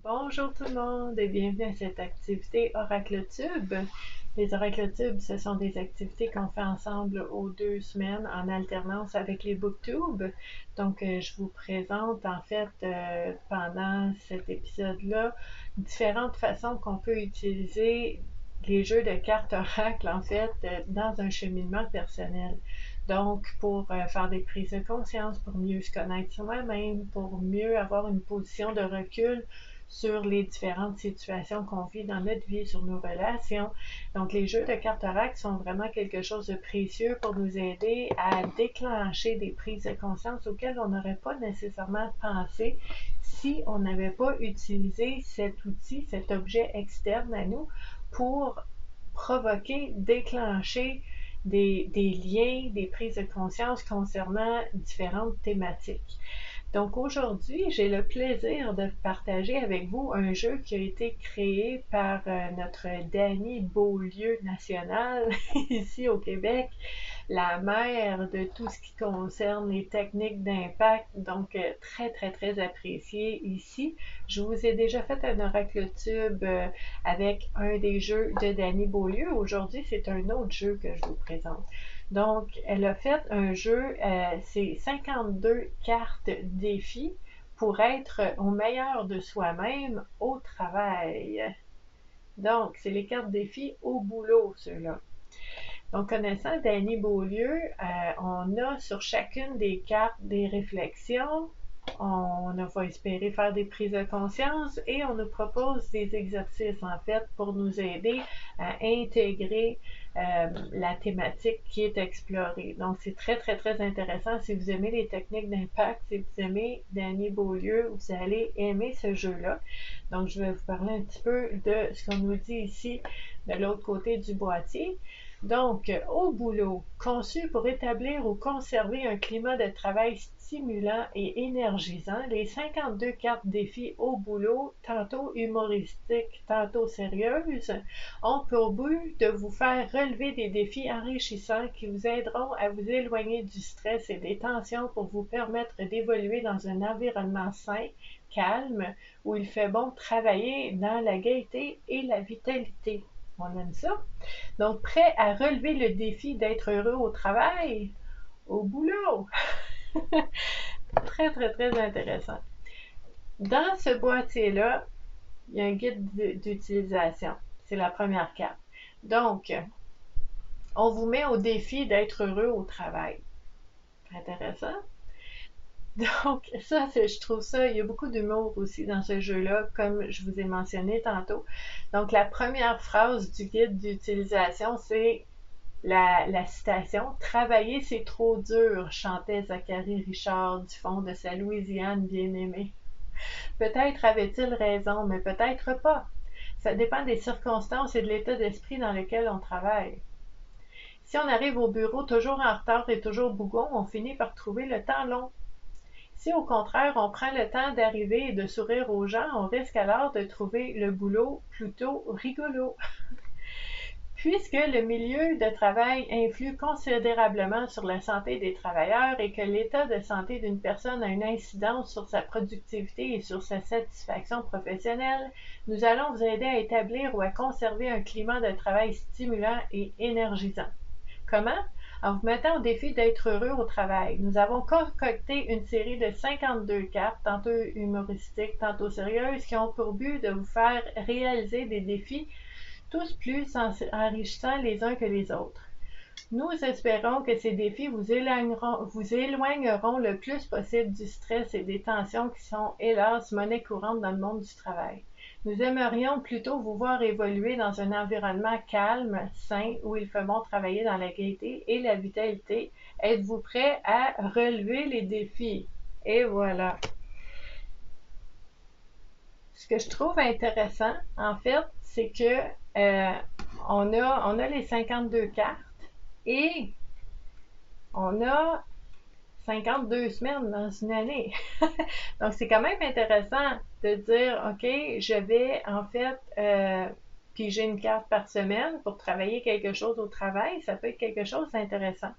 Bonjour tout le monde et bienvenue à cette activité OracleTube. Les OracleTube, ce sont des activités qu'on fait ensemble aux 2 semaines en alternance avec les BookTube. Donc, je vous présente en fait pendant cet épisode-là différentes façons qu'on peut utiliser les jeux de cartes Oracle en fait dans un cheminement personnel. Donc, pour faire des prises de conscience, pour mieux se connaître soi-même, pour mieux avoir une position de recul sur les différentes situations qu'on vit dans notre vie, sur nos relations. Donc, les jeux de cartes oracle sont vraiment quelque chose de précieux pour nous aider à déclencher des prises de conscience auxquelles on n'aurait pas nécessairement pensé si on n'avait pas utilisé cet outil, cet objet externe à nous pour provoquer, déclencher des liens, des prises de conscience concernant différentes thématiques. Donc aujourd'hui, j'ai le plaisir de partager avec vous un jeu qui a été créé par notre Dany Beaulieu national ici au Québec, la mère de tout ce qui concerne les techniques d'impact, donc très très très apprécié ici. Je vous ai déjà fait un OracleTube avec un des jeux de Dany Beaulieu. Aujourd'hui, c'est un autre jeu que je vous présente. Donc, elle a fait un jeu, c'est 52 cartes défis pour être au meilleur de soi-même au travail. Donc, c'est les cartes défis au boulot, ceux-là. Donc, connaissant Dany Beaulieu, on a sur chacune des cartes des réflexions, on va espérer faire des prises de conscience et on nous propose des exercices en fait pour nous aider à intégrer la thématique qui est explorée. Donc, c'est très, très, très intéressant. Si vous aimez les techniques d'impact, si vous aimez Dany Beaulieu, vous allez aimer ce jeu-là. Donc, je vais vous parler un petit peu de ce qu'on nous dit ici de l'autre côté du boîtier. Donc, au boulot, conçu pour établir ou conserver un climat de travail stimulant et énergisant, les 52 cartes défis au boulot, tantôt humoristiques, tantôt sérieuses, ont pour but de vous faire relever des défis enrichissants qui vous aideront à vous éloigner du stress et des tensions pour vous permettre d'évoluer dans un environnement sain, calme, où il fait bon travailler dans la gaieté et la vitalité. On aime ça. Donc, prêt à relever le défi d'être heureux au travail, au boulot. Très, très, très intéressant. Dans ce boîtier-là, il y a un guide d'utilisation. C'est la première carte. Donc, on vous met au défi d'être heureux au travail. Intéressant. Donc, ça, je trouve ça, il y a beaucoup d'humour aussi dans ce jeu-là, comme je vous ai mentionné tantôt. Donc, la première phrase du guide d'utilisation, c'est la citation « Travailler, c'est trop dur », chantait Zachary Richard du fond de sa Louisiane bien-aimée. Peut-être avait-il raison, mais peut-être pas. Ça dépend des circonstances et de l'état d'esprit dans lequel on travaille. Si on arrive au bureau toujours en retard et toujours bougon, on finit par trouver le temps long. Si au contraire on prend le temps d'arriver et de sourire aux gens, on risque alors de trouver le boulot plutôt rigolo. Puisque le milieu de travail influe considérablement sur la santé des travailleurs et que l'état de santé d'une personne a une incidence sur sa productivité et sur sa satisfaction professionnelle, nous allons vous aider à établir ou à conserver un climat de travail stimulant et énergisant. Comment? En vous mettant au défi d'être heureux au travail. Nous avons concocté une série de 52 cartes, tantôt humoristiques, tantôt sérieuses, qui ont pour but de vous faire réaliser des défis tous plus enrichissants les uns que les autres. Nous espérons que ces défis vous éloigneront le plus possible du stress et des tensions qui sont, hélas, monnaie courante dans le monde du travail. Nous aimerions plutôt vous voir évoluer dans un environnement calme, sain, où il fait bon travailler dans la gaieté et la vitalité. Êtes-vous prêt à relever les défis? Et voilà. Ce que je trouve intéressant, en fait, c'est que on a les 52 cartes et on a 52 semaines dans une année. Donc, c'est quand même intéressant de dire, OK, je vais en fait piger une carte par semaine pour travailler quelque chose au travail. Ça peut être quelque chose d'intéressant.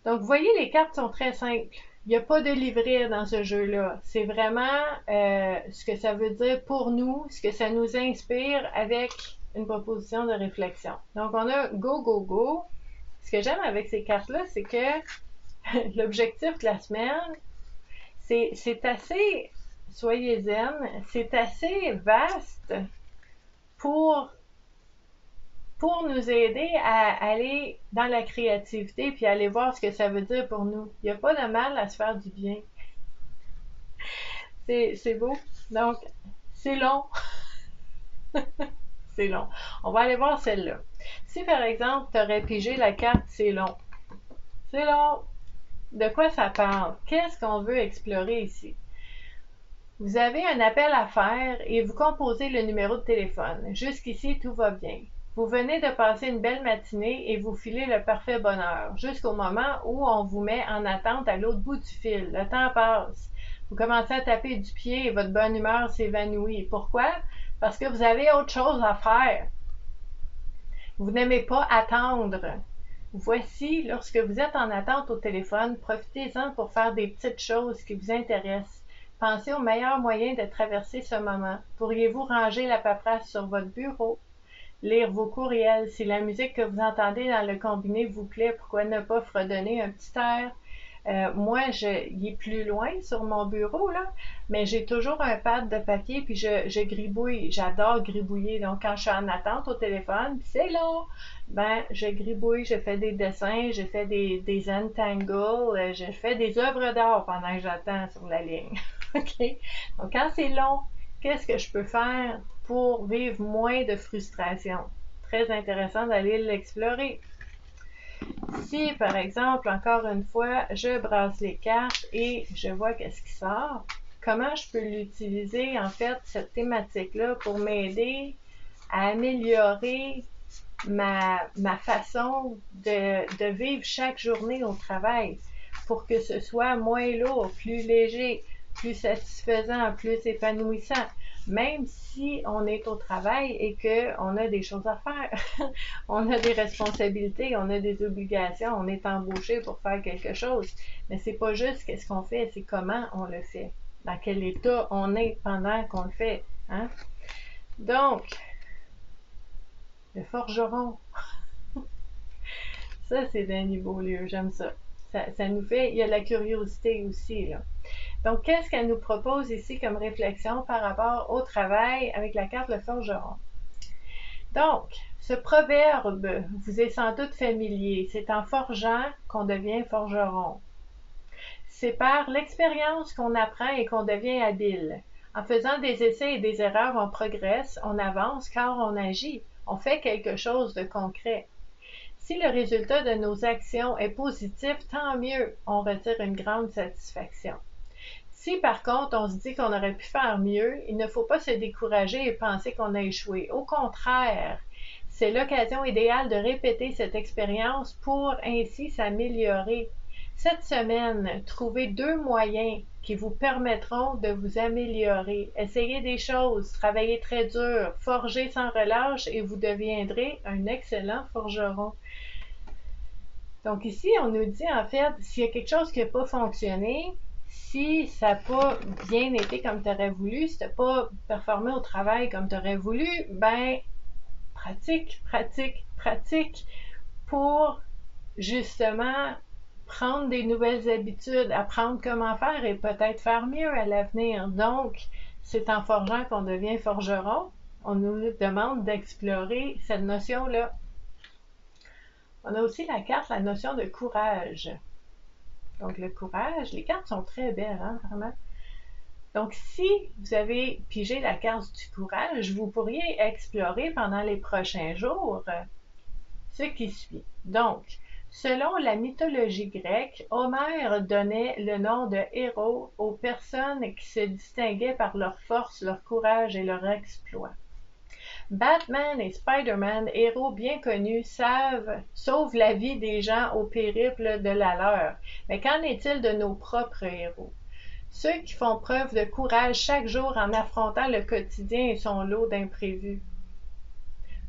Donc, vous voyez, les cartes sont très simples. Il n'y a pas de livret dans ce jeu-là. C'est vraiment ce que ça veut dire pour nous, ce que ça nous inspire avec une proposition de réflexion. Donc, on a Go, Go, Go. Ce que j'aime avec ces cartes-là, c'est que l'objectif de la semaine, c'est assez, soyez zen, c'est assez vaste pour nous aider à aller dans la créativité puis aller voir ce que ça veut dire pour nous. Il n'y a pas de mal à se faire du bien. C'est beau. Donc, c'est long. C'est long. On va aller voir celle-là. Si, par exemple, tu aurais pigé la carte C'est long. C'est long. De quoi ça parle? Qu'est-ce qu'on veut explorer ici? Vous avez un appel à faire et vous composez le numéro de téléphone. Jusqu'ici, tout va bien. Vous venez de passer une belle matinée et vous filez le parfait bonheur, jusqu'au moment où on vous met en attente à l'autre bout du fil. Le temps passe. Vous commencez à taper du pied et votre bonne humeur s'évanouit. Pourquoi? Parce que vous avez autre chose à faire. Vous n'aimez pas attendre. Voici, lorsque vous êtes en attente au téléphone, profitez-en pour faire des petites choses qui vous intéressent. Pensez au meilleur moyen de traverser ce moment. Pourriez-vous ranger la paperasse sur votre bureau? Lire vos courriels. Si la musique que vous entendez dans le combiné vous plaît, pourquoi ne pas fredonner un petit air? Moi, il est plus loin sur mon bureau, là, mais j'ai toujours un pad de papier, puis je gribouille. J'adore gribouiller. Donc, quand je suis en attente au téléphone, puis c'est long, ben, je gribouille, je fais des dessins, je fais des untangles, je fais des œuvres d'art pendant que j'attends sur la ligne. OK? Donc, quand c'est long, qu'est-ce que je peux faire pour vivre moins de frustration? Très intéressant d'aller l'explorer. Si, par exemple, encore une fois, je brasse les cartes et je vois qu'est-ce qui sort, comment je peux l'utiliser, en fait, cette thématique-là, pour m'aider à améliorer ma façon de vivre chaque journée au travail pour que ce soit moins lourd, plus léger, plus satisfaisant, plus épanouissant, même si on est au travail et qu'on a des choses à faire. On a des responsabilités, on a des obligations, on est embauché pour faire quelque chose. Mais c'est pas juste qu'est-ce qu'on fait, c'est comment on le fait, dans quel état on est pendant qu'on le fait. Hein? Donc, le forgeron, ça c'est d'un beau lieu, j'aime ça. Ça nous fait, il y a la curiosité aussi, là. Donc, qu'est-ce qu'elle nous propose ici comme réflexion par rapport au travail avec la carte Le Forgeron? Donc, ce proverbe vous est sans doute familier. C'est en forgeant qu'on devient forgeron. C'est par l'expérience qu'on apprend et qu'on devient habile. En faisant des essais et des erreurs, on progresse, on avance car on agit. On fait quelque chose de concret. Si le résultat de nos actions est positif, tant mieux, on retire une grande satisfaction. Si par contre on se dit qu'on aurait pu faire mieux, il ne faut pas se décourager et penser qu'on a échoué. Au contraire, c'est l'occasion idéale de répéter cette expérience pour ainsi s'améliorer. Cette semaine, trouvez 2 moyens qui vous permettront de vous améliorer. Essayez des choses, travaillez très dur, forgez sans relâche et vous deviendrez un excellent forgeron. Donc ici, on nous dit en fait, s'il y a quelque chose qui n'a pas fonctionné, si ça n'a pas bien été comme tu aurais voulu, si tu n'as pas performé au travail comme tu aurais voulu, ben pratique, pratique, pratique pour justement prendre des nouvelles habitudes, apprendre comment faire et peut-être faire mieux à l'avenir. Donc, c'est en forgeant qu'on devient forgeron. On nous demande d'explorer cette notion-là. On a aussi la notion de courage. Donc, le courage, les cartes sont très belles, hein, vraiment. Donc, si vous avez pigé la carte du courage, vous pourriez explorer pendant les prochains jours ce qui suit. Donc, selon la mythologie grecque, Homère donnait le nom de héros aux personnes qui se distinguaient par leur force, leur courage et leur exploit. Batman et Spider-Man, héros bien connus, sauvent la vie des gens au périple de la leur. Mais qu'en est-il de nos propres héros? Ceux qui font preuve de courage chaque jour en affrontant le quotidien et son lot d'imprévus.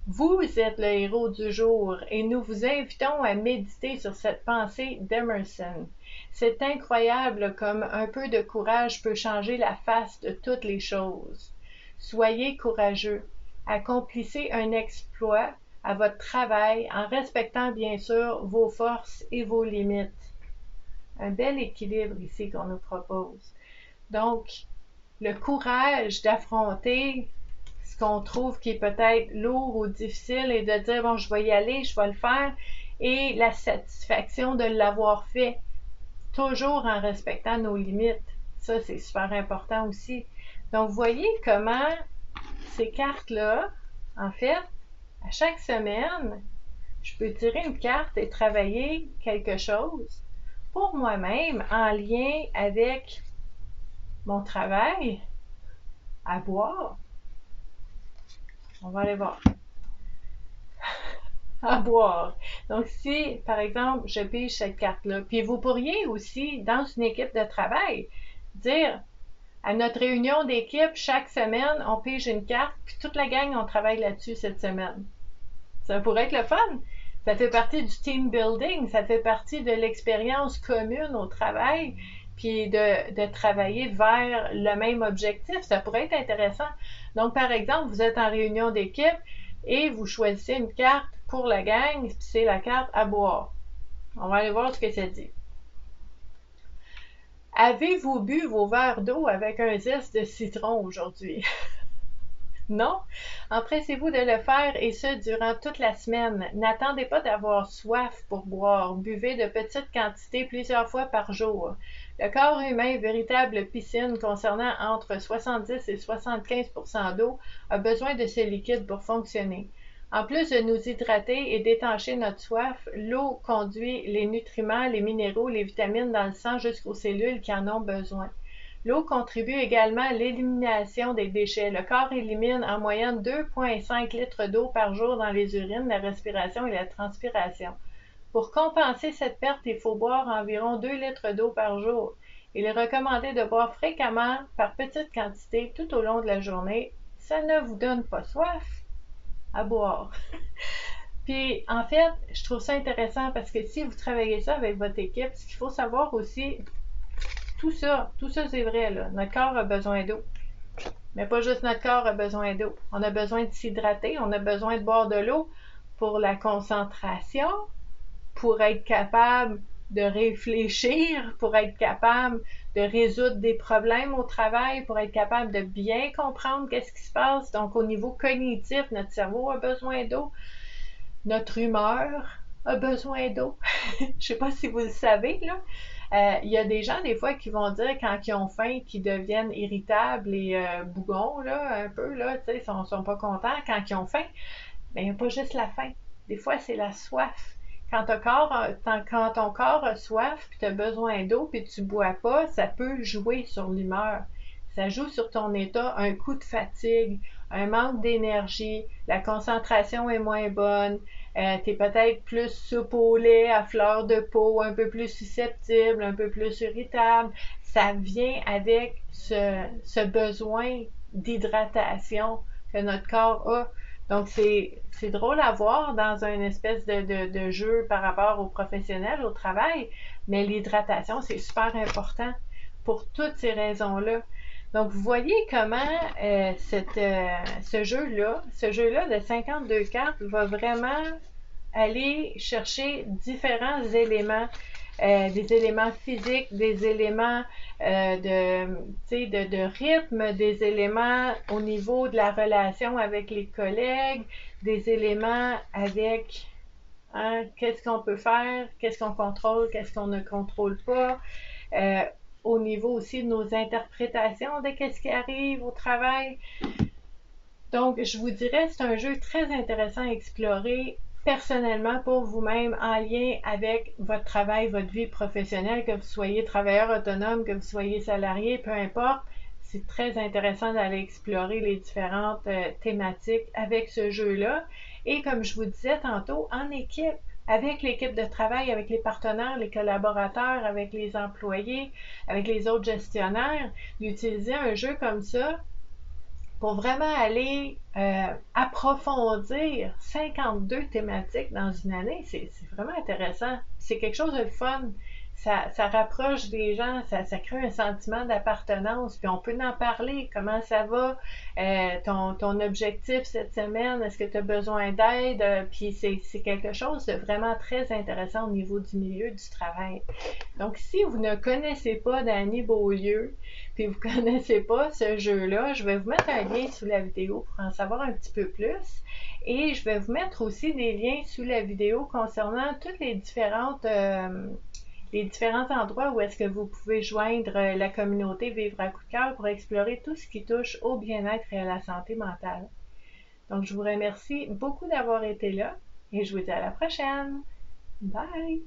Vous êtes le héros du jour et nous vous invitons à méditer sur cette pensée d'Emerson. C'est incroyable comme un peu de courage peut changer la face de toutes les choses. Soyez courageux. Accomplissez un exploit à votre travail en respectant bien sûr vos forces et vos limites. Un bel équilibre ici qu'on nous propose. Donc, le courage d'affronter ce qu'on trouve qui est peut-être lourd ou difficile et de dire, bon, je vais y aller, je vais le faire, et la satisfaction de l'avoir fait, toujours en respectant nos limites. Ça, c'est super important aussi. Donc, vous voyez comment ces cartes-là, en fait, à chaque semaine, je peux tirer une carte et travailler quelque chose pour moi-même en lien avec mon travail à boire. On va aller voir. À boire. Donc, si, par exemple, je pige cette carte-là, puis vous pourriez aussi, dans une équipe de travail, dire à notre réunion d'équipe, chaque semaine, on pige une carte, puis toute la gang, on travaille là-dessus cette semaine. Ça pourrait être le fun. Ça fait partie du team building, ça fait partie de l'expérience commune au travail, puis de travailler vers le même objectif. Ça pourrait être intéressant. Donc, par exemple, vous êtes en réunion d'équipe et vous choisissez une carte pour la gang, puis c'est la carte à boire. On va aller voir ce que ça dit. Avez-vous bu vos verres d'eau avec un zeste de citron aujourd'hui? Non? Empressez-vous de le faire et ce durant toute la semaine. N'attendez pas d'avoir soif pour boire. Buvez de petites quantités plusieurs fois par jour. Le corps humain, véritable piscine concernant entre 70 et 75% d'eau, a besoin de ce liquide pour fonctionner. En plus de nous hydrater et d'étancher notre soif, l'eau conduit les nutriments, les minéraux, les vitamines dans le sang jusqu'aux cellules qui en ont besoin. L'eau contribue également à l'élimination des déchets. Le corps élimine en moyenne 2,5 litres d'eau par jour dans les urines, la respiration et la transpiration. Pour compenser cette perte, il faut boire environ 2 litres d'eau par jour. Il est recommandé de boire fréquemment par petites quantités tout au long de la journée. Ça ne vous donne pas soif à boire. Puis, en fait, je trouve ça intéressant parce que si vous travaillez ça avec votre équipe, ce qu'il faut savoir aussi, tout ça c'est vrai, là. Notre corps a besoin d'eau. Mais pas juste notre corps a besoin d'eau. On a besoin de s'hydrater, on a besoin de boire de l'eau pour la concentration, pour être capable de réfléchir, pour être capable de résoudre des problèmes au travail, pour être capable de bien comprendre qu'est-ce qui se passe. Donc, au niveau cognitif, notre cerveau a besoin d'eau. Notre humeur a besoin d'eau. Je ne sais pas si vous le savez, là. Il y a des gens, des fois, qui vont dire quand ils ont faim, qu'ils deviennent irritables et bougons, là, un peu, là, tu sais, ils sont pas contents quand ils ont faim. Mais il n'y a pas juste la faim. Des fois, c'est la soif. Quand ton corps a soif, puis tu as besoin d'eau, puis tu bois pas, ça peut jouer sur l'humeur. Ça joue sur ton état, un coup de fatigue, un manque d'énergie, la concentration est moins bonne, tu es peut-être plus soupe au lait, à fleur de peau, un peu plus susceptible, un peu plus irritable. Ça vient avec ce besoin d'hydratation que notre corps a. Donc, c'est drôle à voir dans une espèce de jeu par rapport aux professionnels, au travail, mais l'hydratation, c'est super important pour toutes ces raisons-là. Donc, vous voyez comment ce jeu-là de 52 cartes va vraiment aller chercher différents éléments, des éléments physiques, des éléments de rythme, des éléments au niveau de la relation avec les collègues, des éléments avec qu'est-ce qu'on peut faire, qu'est-ce qu'on contrôle, qu'est-ce qu'on ne contrôle pas, au niveau aussi de nos interprétations de qu'est-ce qui arrive au travail. Donc, je vous dirais, c'est un jeu très intéressant à explorer personnellement pour vous-même en lien avec votre travail, votre vie professionnelle, que vous soyez travailleur autonome, que vous soyez salarié, peu importe. C'est très intéressant d'aller explorer les différentes thématiques avec ce jeu-là. Et comme je vous disais tantôt, en équipe, avec l'équipe de travail, avec les partenaires, les collaborateurs, avec les employés, avec les autres gestionnaires, d'utiliser un jeu comme ça pour vraiment aller approfondir 52 thématiques dans une année. C'est vraiment intéressant. C'est quelque chose de fun. Ça rapproche des gens, ça crée un sentiment d'appartenance, puis on peut en parler. Comment ça va? Ton objectif cette semaine, est-ce que tu as besoin d'aide? Puis c'est quelque chose de vraiment très intéressant au niveau du milieu du travail. Donc, si vous ne connaissez pas Dany Beaulieu, puis vous ne connaissez pas ce jeu-là, je vais vous mettre un lien sous la vidéo pour en savoir un petit peu plus. Et je vais vous mettre aussi des liens sous la vidéo concernant toutes les différents endroits où est-ce que vous pouvez joindre la communauté Vivre à coup de cœur pour explorer tout ce qui touche au bien-être et à la santé mentale. Donc, je vous remercie beaucoup d'avoir été là et je vous dis à la prochaine. Bye!